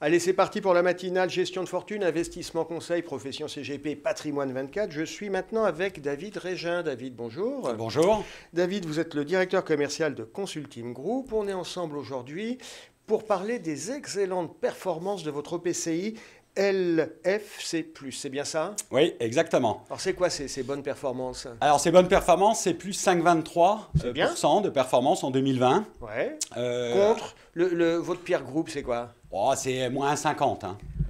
Allez, c'est parti pour la matinale gestion de fortune, investissement conseil, profession CGP, patrimoine 24. Je suis maintenant avec David Régin. David, bonjour. Bonjour. David, vous êtes le directeur commercial de Consulting Group. On est ensemble aujourd'hui pour parler des excellentes performances de votre OPCI LFC+. C'est bien ça? Oui, exactement. Alors, c'est quoi ces bonnes performances? Alors, ces bonnes performances, c'est plus 5,23% de performance en 2020. Ouais. Contre votre pire groupe, c'est quoi? Oh, c'est moins 50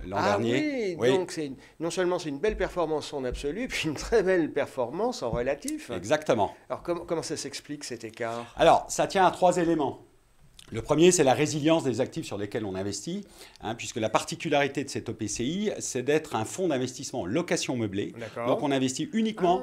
l'an dernier. Oui, donc non seulement c'est une belle performance en absolu, puis une très belle performance en relatif. Exactement. Alors, comment ça s'explique cet écart? Alors, ça tient à 3 éléments. Le premier, c'est la résilience des actifs sur lesquels on investit, puisque la particularité de cet OPCI, c'est d'être un fonds d'investissement location meublée. Donc, on investit uniquement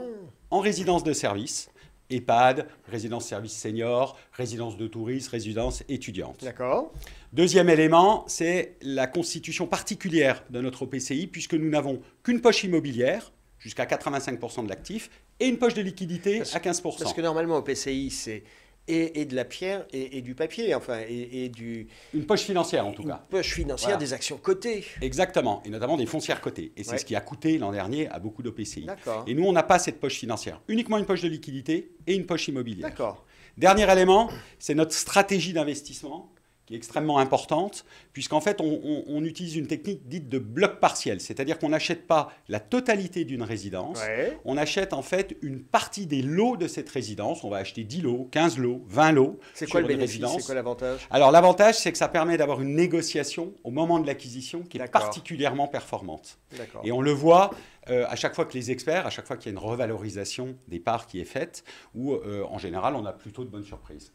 en résidence de service, EHPAD, résidence service senior, résidence de tourisme, résidence étudiante. D'accord. Deuxième élément, c'est la constitution particulière de notre OPCI, puisque nous n'avons qu'une poche immobilière, jusqu'à 85% de l'actif, et une poche de liquidité à 15%. Parce que normalement, OPCI, c'est et de la pierre et du papier, enfin, et du... Une poche financière, en tout cas. Une poche financière, voilà. Des actions cotées. Exactement, et notamment des foncières cotées. Et c'est ce qui a coûté l'an dernier à beaucoup d'OPCI. D'accord. Et nous, on n'a pas cette poche financière. Uniquement une poche de liquidité et une poche immobilière. D'accord. Dernier élément, c'est notre stratégie d'investissement, qui est extrêmement importante, puisqu'en fait, on utilise une technique dite de bloc partiel, c'est-à-dire qu'on n'achète pas la totalité d'une résidence, on achète en fait une partie des lots de cette résidence, on va acheter 10 lots, 15 lots, 20 lots. C'est quoi le bénéfice? C'est quoi l'avantage? Alors l'avantage, c'est que ça permet d'avoir une négociation au moment de l'acquisition qui est particulièrement performante. Et on le voit à chaque fois que les experts, à chaque fois qu'il y a une revalorisation des parts qui est faite, où en général, on a plutôt de bonnes surprises.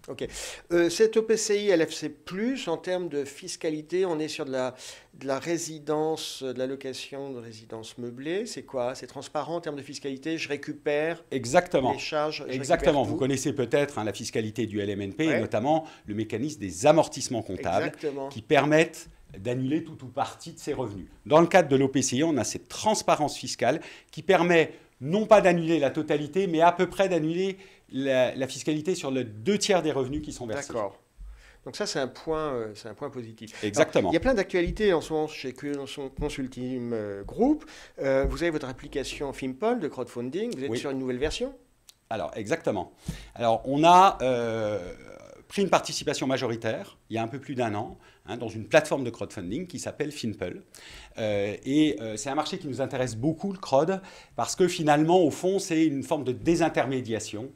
Ok. Cette OPCI LFC+, en termes de fiscalité, on est sur de la résidence, de la location de résidence meublée. C'est quoi? C'est transparent en termes de fiscalité? Je récupère les charges? Exactement. Vous connaissez peut-être la fiscalité du LMNP, et notamment le mécanisme des amortissements comptables qui permettent d'annuler tout ou partie de ses revenus. Dans le cadre de l'OPCI, on a cette transparence fiscale qui permet non pas d'annuler la totalité, mais à peu près d'annuler la fiscalité sur les 2/3 des revenus qui sont versés. D'accord. Donc ça, c'est un point positif. Exactement. Alors, il y a plein d'actualités en ce moment chez Consulting Group. Vous avez votre application Fimpol de crowdfunding. Vous êtes sur une nouvelle version? Alors, exactement. Alors, on a pris une participation majoritaire il y a un peu plus d'1 an dans une plateforme de crowdfunding qui s'appelle Fimpol. C'est un marché qui nous intéresse beaucoup, le crowd, parce que finalement, au fond, c'est une forme de désintermédiation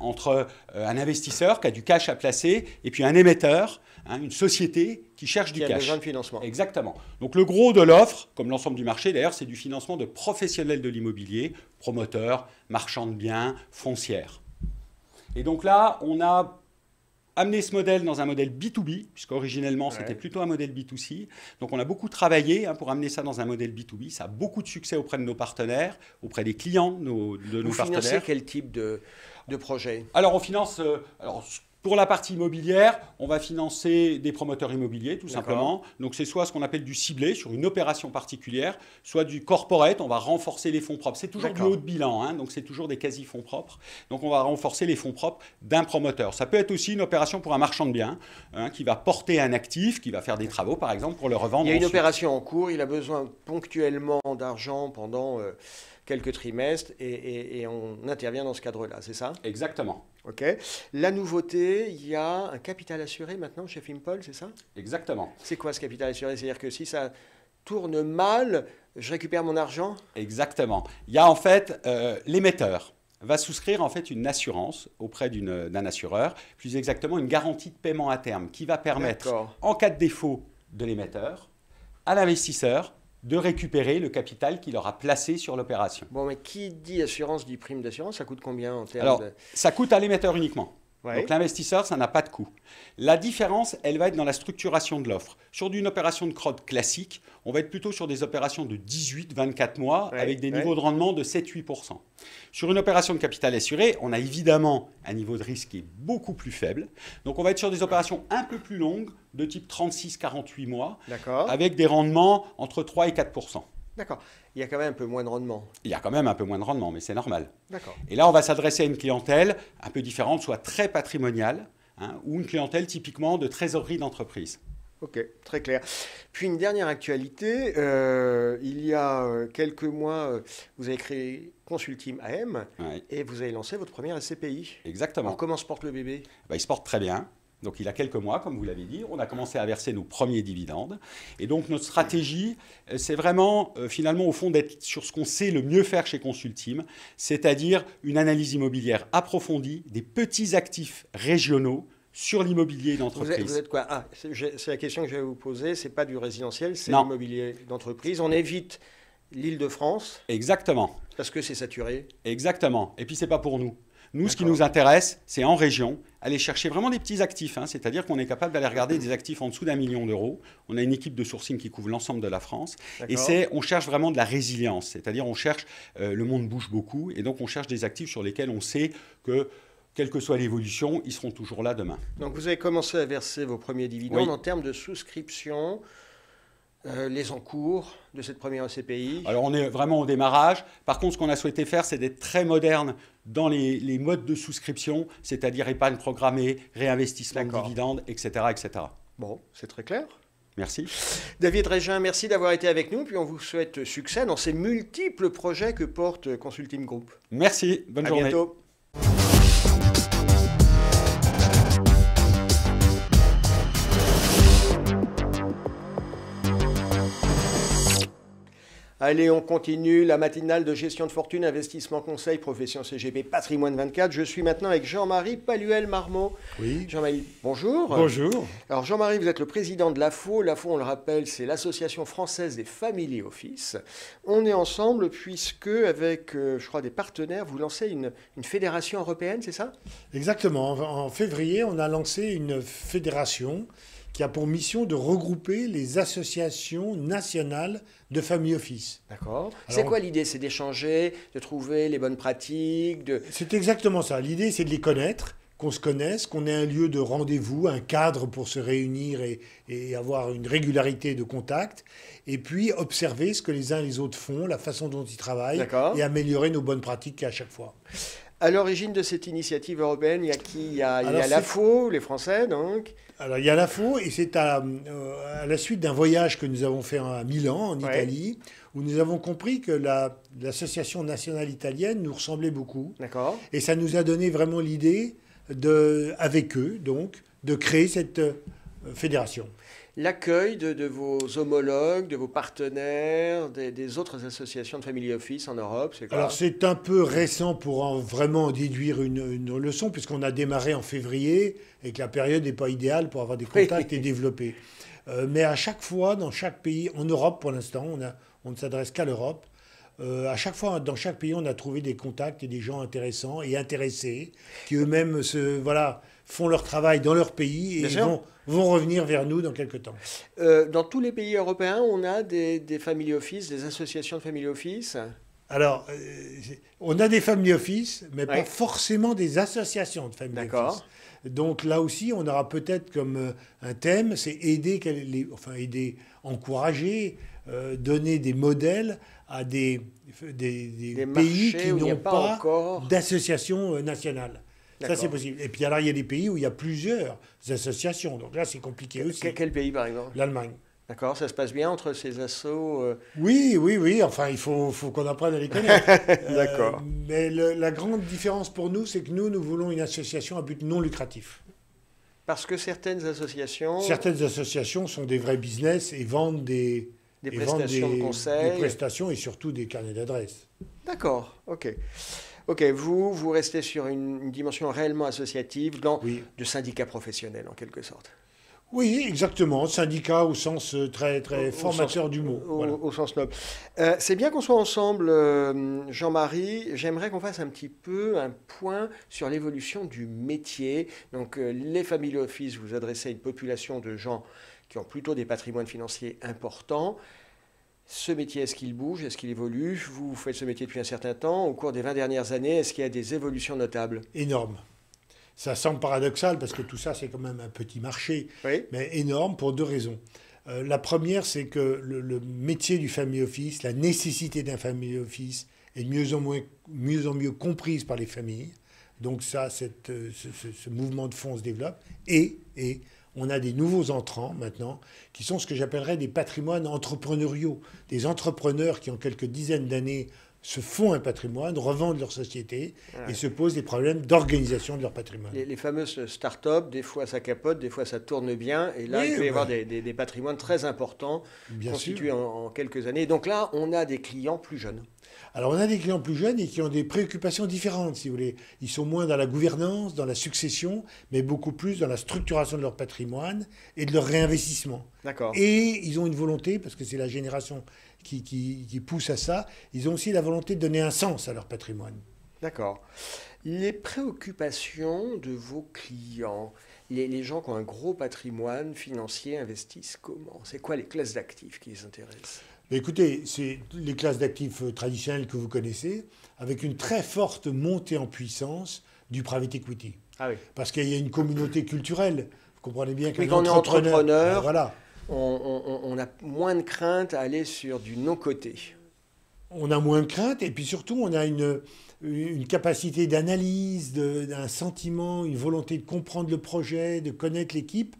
entre un investisseur qui a du cash à placer et puis un émetteur, une société qui cherche du cash. Qui a besoin de financement. Exactement. Donc le gros de l'offre, comme l'ensemble du marché d'ailleurs, c'est du financement de professionnels de l'immobilier, promoteurs, marchands de biens, foncières. Et donc là, on a amener ce modèle dans un modèle B2B, puisqu'originellement, c'était plutôt un modèle B2C. Donc, on a beaucoup travaillé pour amener ça dans un modèle B2B. Ça a beaucoup de succès auprès de nos partenaires, auprès des clients de nos partenaires. Vous financez quel type de projet? Alors, on finance... pour la partie immobilière, on va financer des promoteurs immobiliers, tout simplement. Donc, c'est soit ce qu'on appelle du ciblé sur une opération particulière, soit du corporate, on va renforcer les fonds propres. C'est toujours du haut de bilan, donc c'est toujours des quasi-fonds propres. Donc, on va renforcer les fonds propres d'un promoteur. Ça peut être aussi une opération pour un marchand de biens qui va porter un actif, qui va faire des travaux, par exemple, pour le revendre. Il y a une opération en cours, il a besoin ponctuellement d'argent pendant quelques trimestres et on intervient dans ce cadre-là, c'est ça? Exactement. Ok. La nouveauté, il y a un capital assuré maintenant chez Fimpol, c'est ça? Exactement. C'est quoi ce capital assuré? C'est-à-dire que si ça tourne mal, je récupère mon argent? Exactement. Il y a en fait l'émetteur va souscrire en fait une assurance auprès d'un assureur, plus exactement une garantie de paiement à terme qui va permettre, en cas de défaut de l'émetteur, à l'investisseur de récupérer le capital qu'il aura placé sur l'opération. Bon, mais qui dit assurance dit prime d'assurance, ça coûte combien en termes Alors, ça coûte à l'émetteur uniquement. Donc l'investisseur, ça n'a pas de coût. La différence, elle va être dans la structuration de l'offre. Sur une opération de crowd classique, on va être plutôt sur des opérations de 18-24 mois avec des niveaux de rendement de 7-8%. Sur une opération de capital assuré, on a évidemment un niveau de risque qui est beaucoup plus faible. Donc on va être sur des opérations un peu plus longues, de type 36-48 mois, avec des rendements entre 3 et 4%. D'accord. Il y a quand même un peu moins de rendement. Il y a quand même un peu moins de rendement, mais c'est normal. D'accord. Et là, on va s'adresser à une clientèle un peu différente, soit très patrimoniale, ou une clientèle typiquement de trésorerie d'entreprise. Ok, très clair. Puis une dernière actualité, il y a quelques mois, vous avez créé Consulteam AM Ouais, et vous avez lancé votre première SCPI. Alors exactement. comment se porte le bébé? Ben, il se porte très bien. Donc il a quelques mois, comme vous l'avez dit, on a commencé à verser nos premiers dividendes. Et donc notre stratégie, c'est vraiment finalement au fond d'être sur ce qu'on sait le mieux faire chez Consulteam, c'est-à-dire une analyse immobilière approfondie des petits actifs régionaux sur l'immobilier Vous d'entreprise. êtes quoi? Ah, c'est la question que je vais vous poser, c'est pas du résidentiel, c'est Non, l'immobilier d'entreprise. On évite l'Île-de-France exactement. parce que c'est saturé. Exactement. Et puis, c'est pas pour nous. Nous, ce qui D'accord, nous intéresse, c'est en région, aller chercher vraiment des petits actifs. Hein. C'est-à-dire qu'on est capable d'aller regarder des actifs en dessous d'1 million d'euros. On a une équipe de sourcing qui couvre l'ensemble de la France. Et d'accord. on cherche vraiment de la résilience. C'est-à-dire, on cherche, le monde bouge beaucoup. Et donc, on cherche des actifs sur lesquels on sait que, quelle que soit l'évolution, ils seront toujours là demain. Donc vous avez commencé à verser vos premiers dividendes Oui. en termes de souscription, les encours de cette première SCPI. Alors, on est vraiment au démarrage. Par contre, ce qu'on a souhaité faire, c'est d'être très moderne dans les modes de souscription, c'est-à-dire épargne programmée, réinvestissement de D'accord. dividendes, etc., etc. Bon, c'est très clair. Merci. David Régin, merci d'avoir été avec nous. Puis on vous souhaite succès dans ces multiples projets que porte Consulting Group. Merci. Bonne À journée. bientôt. Allez, on continue la matinale de gestion de fortune, investissement conseil, profession CGP, patrimoine 24. Je suis maintenant avec Jean-Marie Paluel-Marmot. Oui. Jean-Marie, bonjour. Bonjour. Alors Jean-Marie, vous êtes le président de l'AFO. L'AFO, on le rappelle, c'est l'Association française des family office. On est ensemble puisque, avec, je crois, des partenaires, vous lancez une fédération européenne, c'est ça? Exactement. En février, on a lancé une fédération qui a pour mission de regrouper les associations nationales de family office. D'accord. C'est Alors, quoi l'idée? C'est d'échanger, de trouver les bonnes pratiques, de... c'est exactement ça. L'idée, c'est de les connaître, qu'on se connaisse, qu'on ait un lieu de rendez-vous, un cadre pour se réunir et avoir une régularité de contact, et puis observer ce que les uns et les autres font, la façon dont ils travaillent, D'accord. et améliorer nos bonnes pratiques à chaque fois. À l'origine de cette initiative européenne, il y a qui? Il y a Alors, l'AFO, les Français, donc. Alors, il y a l'AFO, et c'est à la suite d'un voyage que nous avons fait à Milan, en Ouais. Italie, où nous avons compris que l'association nationale italienne nous ressemblait beaucoup. D'accord. Et ça nous a donné vraiment l'idée, avec eux, donc, de créer cette fédération. L'accueil de vos homologues, de vos partenaires, des autres associations de family office en Europe, c'est quoi? Alors, c'est un peu récent pour vraiment en déduire une leçon, puisqu'on a démarré en février et que la période n'est pas idéale pour avoir des contacts et développer. Mais à chaque fois, dans chaque pays, en Europe pour l'instant, on ne s'adresse qu'à l'Europe. À chaque fois, dans chaque pays, on a trouvé des contacts et des gens intéressants et intéressés qui eux-mêmes font leur travail dans leur pays et Bien sûr. vont revenir vers nous dans quelques temps. Dans tous les pays européens, on a des family office, des associations de family office. Alors, on a des family office, mais Ouais. pas forcément des associations de family D'accord. office. Donc là aussi, on aura peut-être comme un thème, c'est aider, encourager, donner des modèles à des pays marchés qui où il n'y a n'ont pas pas encore. d'association nationale. Ça, D'accord. c'est possible. Et puis alors, il y a des pays où il y a plusieurs associations. Donc là, c'est compliqué aussi. Quel pays, par exemple? L'Allemagne. D'accord, ça se passe bien entre ces assos Oui. Enfin, il faut qu'on apprenne à les connaître. D'accord. Mais la grande différence pour nous, c'est que nous voulons une association à but non lucratif. Parce que certaines associations, Certaines associations sont des vrais business et vendent des prestations de conseil. des prestations et surtout des carnets d'adresses. D'accord, ok. Ok, vous restez sur une dimension réellement associative, Oui. de syndicat professionnel en quelque sorte. Oui, exactement. Syndicat au sens très, très formateur du mot. Voilà. Au sens noble. C'est bien qu'on soit ensemble, Jean-Marie. J'aimerais qu'on fasse un petit peu un point sur l'évolution du métier. Donc, les family office, vous adressez à une population de gens qui ont plutôt des patrimoines financiers importants. Ce métier, est-ce qu'il bouge? Est-ce qu'il évolue? Vous faites ce métier depuis un certain temps. Au cours des 20 dernières années, est-ce qu'il y a des évolutions notables? Énorme. Ça semble paradoxal parce que tout ça, c'est quand même un petit marché, Oui. mais énorme pour deux raisons. La première, c'est que le métier du family office, la nécessité d'un family office est de mieux en mieux comprise par les familles. Donc ça, ce mouvement de fond se développe. Et on a des nouveaux entrants maintenant, qui sont ce que j'appellerais des patrimoines entrepreneuriaux. Des entrepreneurs qui, en quelques dizaines d'années, se font un patrimoine, revendent leur société et se posent des problèmes d'organisation de leur patrimoine. Les fameuses start-up, des fois ça capote, des fois ça tourne bien. Et là, il peut y avoir des patrimoines très importants constitués en quelques années. Donc là, on a des clients plus jeunes. Alors on a des clients plus jeunes et qui ont des préoccupations différentes, si vous voulez. Ils sont moins dans la gouvernance, dans la succession, mais beaucoup plus dans la structuration de leur patrimoine et de leur réinvestissement. D'accord. Et ils ont une volonté, parce que c'est la génération qui pousse à ça, ils ont aussi la volonté de donner un sens à leur patrimoine. D'accord. Les préoccupations de vos clients, les gens qui ont un gros patrimoine financier investissent comment? C'est quoi les classes d'actifs qui les intéressent? Écoutez, c'est les classes d'actifs traditionnelles que vous connaissez, avec une très forte montée en puissance du private equity. Ah oui. Parce qu'il y a une communauté culturelle. Vous comprenez bien qu'un quand on est entrepreneur, voilà. On a moins de crainte à aller sur du non-coté. On a moins de crainte et puis surtout on a une capacité d'analyse, un sentiment, une volonté de comprendre le projet, de connaître l'équipe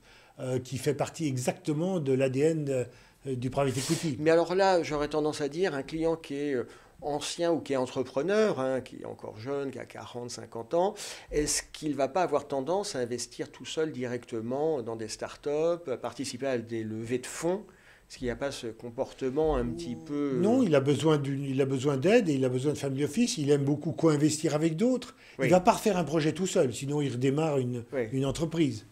qui fait partie exactement de l'ADN du private equity. Mais alors là, j'aurais tendance à dire, un client qui est ancien ou qui est entrepreneur, qui est encore jeune, qui a 40, 50 ans, est-ce qu'il ne va pas avoir tendance à investir tout seul directement dans des startups, à participer à des levées de fonds? Est-ce qu'il n'y a pas ce comportement un petit peu... Non, il a besoin d'aide et il a besoin de family office. Il aime beaucoup co-investir avec d'autres. Oui. Il ne va pas refaire un projet tout seul, sinon il redémarre une entreprise.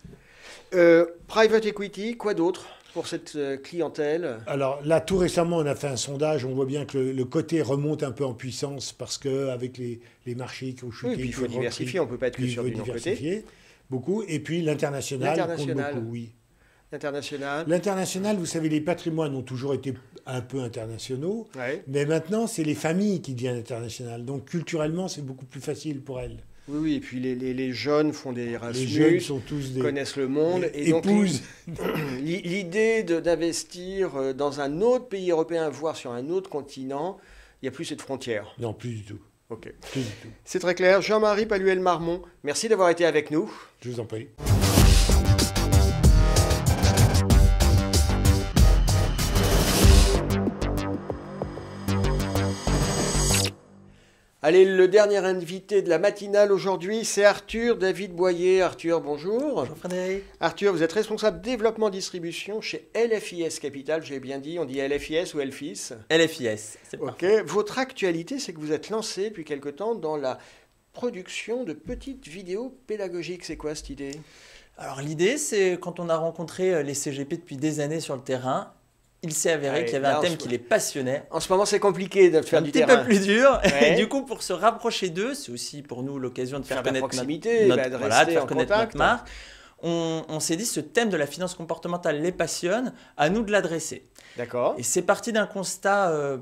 Private equity, quoi d'autre pour cette clientèle? Alors là, tout récemment, on a fait un sondage. On voit bien que le côté remonte un peu en puissance parce qu'avec les marchés qui ont chuté... Oui, puis il faut diversifier, on ne peut pas être que sur du non-côté. Beaucoup. Et puis l'international compte beaucoup, oui. L'international. L'international, vous savez, les patrimoines ont toujours été un peu internationaux, mais maintenant, c'est les familles qui deviennent internationales. Donc, culturellement, c'est beaucoup plus facile pour elles. Oui, et puis les jeunes font des Erasmus, les jeunes sont tous connaissent le monde. Et épousent. Donc, l'idée d'investir dans un autre pays européen, voire sur un autre continent, il n'y a plus cette frontière. Non, plus du tout. Ok. Plus du tout. C'est très clair. Jean-Marie Palluel-Marmont, merci d'avoir été avec nous. Je vous en prie. Allez, le dernier invité de la matinale aujourd'hui, c'est Arthur David Boyer. Arthur, bonjour. Bonjour Frédéric. Arthur, vous êtes responsable développement distribution chez LFIS Capital. J'ai bien dit, on dit LFIS ou LFIS? LFIS, c'est parfait. Ok. Votre actualité, c'est que vous êtes lancé depuis quelque temps dans la production de petites vidéos pédagogiques. C'est quoi cette idée? Alors l'idée, c'est quand on a rencontré les CGP depuis des années sur le terrain, il s'est avéré qu'il y avait un thème qui les passionnait. En ce moment, c'est compliqué de faire du terrain. Un petit peu plus dur. Et du coup, pour se rapprocher d'eux, c'est aussi pour nous l'occasion de faire connaître notre marque. On s'est dit, ce thème de la finance comportementale les passionne, à nous de l'adresser. D'accord. Et c'est parti d'un constat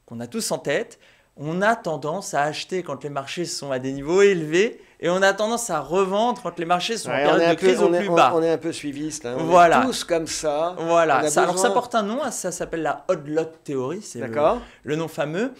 qu'on a tous en tête. On a tendance à acheter quand les marchés sont à des niveaux élevés et on a tendance à revendre quand les marchés sont en période de crise au plus bas. On est un peu suiviste. Hein. On est tous comme ça. Voilà. Alors ça porte un nom, ça s'appelle la Odd Lot Theory, c'est le nom fameux.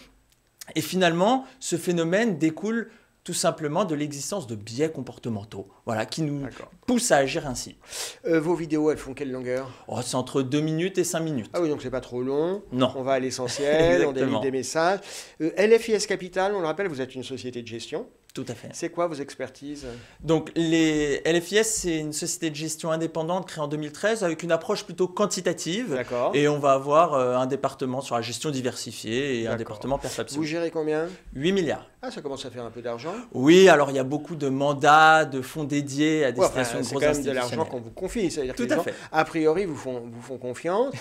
Et finalement, ce phénomène découle tout simplement de l'existence de biais comportementaux, qui nous poussent à agir ainsi. Vos vidéos, elles font quelle longueur? C'est entre 2 minutes et 5 minutes. Ah oui, donc c'est pas trop long. Non. On va à l'essentiel, on délivre des messages. LFIS Capital, on le rappelle, vous êtes une société de gestion. Tout à fait. C'est quoi vos expertises? Donc, les LFIS, c'est une société de gestion indépendante créée en 2013 avec une approche plutôt quantitative. D'accord. Et on va avoir un département sur la gestion diversifiée et un département perception. Vous gérez combien? 8 milliards. Ah, ça commence à faire un peu d'argent. Oui, alors il y a beaucoup de mandats, de fonds dédiés à destination de gros institutionnels. C'est quand même de l'argent qu'on vous confie. C'est-à-dire que les gens, a priori, vous font confiance.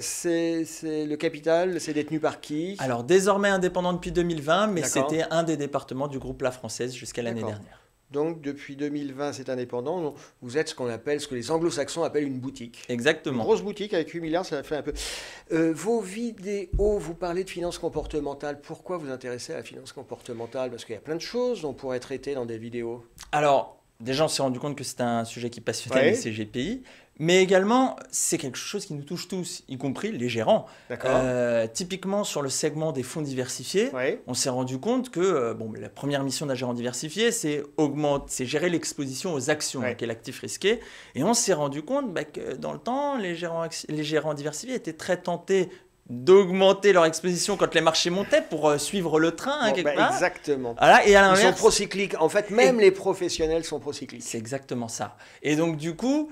C'est le capital, c'est détenu par qui? Alors, désormais indépendant depuis 2020, mais c'était un des départements du groupe La Française jusqu'à l'année dernière. Donc, depuis 2020, c'est indépendant. Vous êtes ce que les anglo-saxons appellent une boutique. Exactement. Une grosse boutique avec 8 milliards, ça fait un peu. Vos vidéos, vous parlez de finance comportementale. Pourquoi vous intéressez à la finance comportementale? Parce qu'il y a plein de choses qu'on pourrait traiter dans des vidéos. Alors, déjà, on s'est rendu compte que c'était un sujet qui passionnait les CGPI. Mais également, c'est quelque chose qui nous touche tous, y compris les gérants. Typiquement, sur le segment des fonds diversifiés, on s'est rendu compte que la première mission d'un gérant diversifié, c'est gérer l'exposition aux actions, qui est l'actif risqué. Et on s'est rendu compte que dans le temps, les gérants diversifiés étaient très tentés d'augmenter leur exposition quand les marchés montaient pour suivre le train, quelque part. Exactement. Voilà, et à l'inverse, ils sont procycliques. En fait, même les professionnels sont procycliques. C'est exactement ça. Et donc, du coup,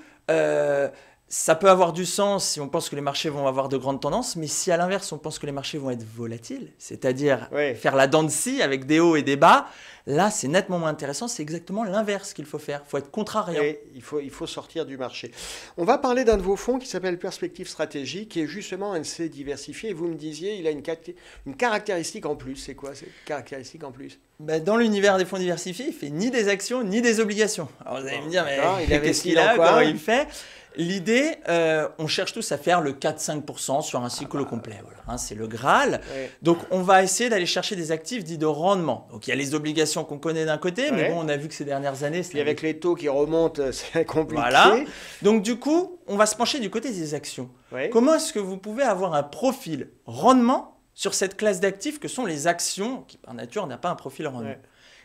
ça peut avoir du sens si on pense que les marchés vont avoir de grandes tendances, mais si à l'inverse, on pense que les marchés vont être volatiles, c'est-à-dire faire la dent de scie avec des hauts et des bas, là, c'est nettement moins intéressant. C'est exactement l'inverse qu'il faut faire. Il faut être contrariant. Il faut sortir du marché. On va parler d'un de vos fonds qui s'appelle Perspective Stratégie, qui est justement un de ces diversifiés. Et vous me disiez, il a une caractéristique en plus. C'est quoi cette caractéristique en plus? Dans l'univers des fonds diversifiés, il ne fait ni des actions ni des obligations. Alors vous allez me dire, mais qu'est-ce qu'il a, comment il fait? L'idée, on cherche tous à faire le 4-5% sur un cycle complet. Voilà, c'est le Graal. Donc, on va essayer d'aller chercher des actifs dits de rendement. Donc, il y a les obligations qu'on connaît d'un côté, mais bon, on a vu que ces dernières années... Puis avec les taux qui remontent, c'est compliqué. Voilà. Donc, du coup, on va se pencher du côté des actions. Comment est-ce que vous pouvez avoir un profil rendement sur cette classe d'actifs que sont les actions, qui par nature n'a pas un profil rendement?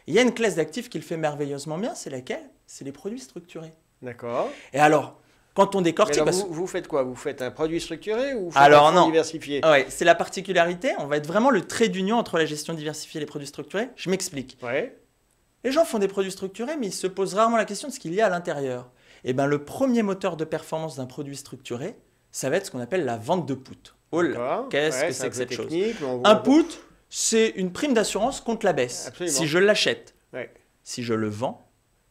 Il y a une classe d'actifs qui le fait merveilleusement bien, c'est laquelle? C'est les produits structurés. D'accord. Et alors... Quand on décortique... Vous faites quoi? Vous faites un produit structuré ou vous faites un fonds diversifié? C'est la particularité. On va être vraiment le trait d'union entre la gestion diversifiée et les produits structurés. Je m'explique. Les gens font des produits structurés, mais ils se posent rarement la question de ce qu'il y a à l'intérieur. Et ben, le premier moteur de performance d'un produit structuré, ça va être ce qu'on appelle la vente de put. Qu'est-ce que c'est que cette chose? Un put, c'est une prime d'assurance contre la baisse. Absolument. Si je l'achète, si je le vends,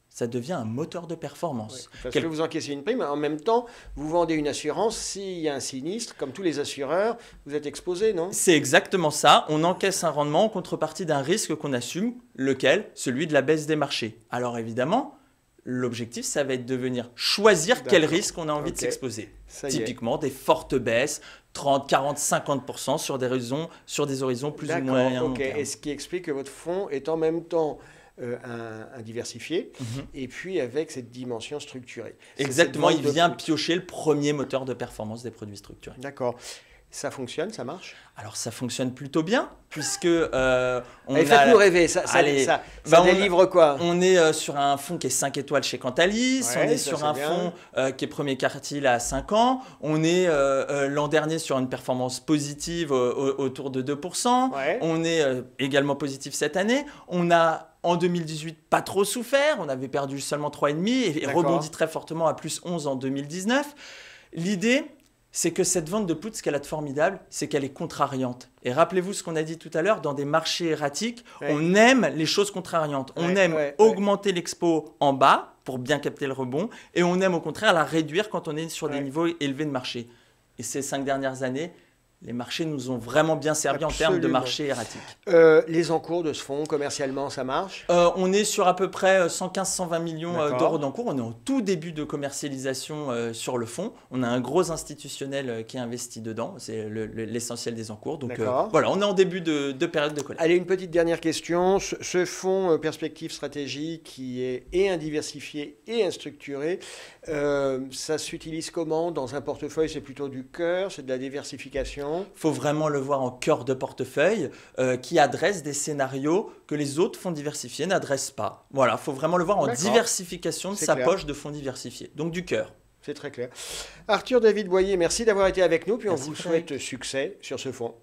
ça devient un moteur de performance. Parce que vous encaissez une prime, en même temps, vous vendez une assurance. S'il y a un sinistre, comme tous les assureurs, vous êtes exposé, non? C'est exactement ça. On encaisse un rendement en contrepartie d'un risque qu'on assume, lequel? Celui de la baisse des marchés. Alors évidemment, l'objectif, ça va être de venir choisir quel risque on a envie de s'exposer. Typiquement, des fortes baisses, 30, 40, 50% sur des horizons plus ou moins long terme. Et ce qui explique que votre fonds est en même temps... un diversifié, et puis avec cette dimension structurée. Exactement, il vient piocher le premier moteur de performance des produits structurés. D'accord. Ça fonctionne, ça marche? Alors ça fonctionne plutôt bien, puisque faites-nous rêver, ça délivre quoi? On est sur un fonds qui est 5 étoiles chez Cantalis, on est sur un fonds qui est premier quartile à 5 ans, on est l'an dernier sur une performance positive autour de 2%, on est également positif cette année, on a en 2018 pas trop souffert, on avait perdu seulement 3,5 et rebondi très fortement à plus 11 en 2019. L'idée, c'est que cette vente de put, ce qu'elle a de formidable, c'est qu'elle est contrariante. Et rappelez-vous ce qu'on a dit tout à l'heure, dans des marchés erratiques, on aime les choses contrariantes. On aime augmenter l'expo en bas pour bien capter le rebond, et on aime au contraire la réduire quand on est sur des niveaux élevés de marché. Et ces 5 dernières années, les marchés nous ont vraiment bien servi en termes de marché erratique. Les encours de ce fonds, commercialement, ça marche? On est sur à peu près 115-120 millions d'euros d'encours. On est en tout début de commercialisation sur le fonds. On a un gros institutionnel qui investit dedans. C'est l'essentiel des encours. Donc voilà, on est en début de période de collecte. Allez, une petite dernière question. Ce fonds Perspective Stratégie qui est et un diversifié et un structuré, ça s'utilise comment dans un portefeuille? C'est plutôt du cœur, c'est de la diversification? Il faut vraiment le voir en cœur de portefeuille qui adresse des scénarios que les autres fonds diversifiés n'adressent pas. Voilà, il faut vraiment le voir en diversification de sa poche de fonds diversifiés. Donc du cœur. C'est très clair. Arthur David Boyer, merci d'avoir été avec nous. Puis on vous souhaite succès sur ce fonds.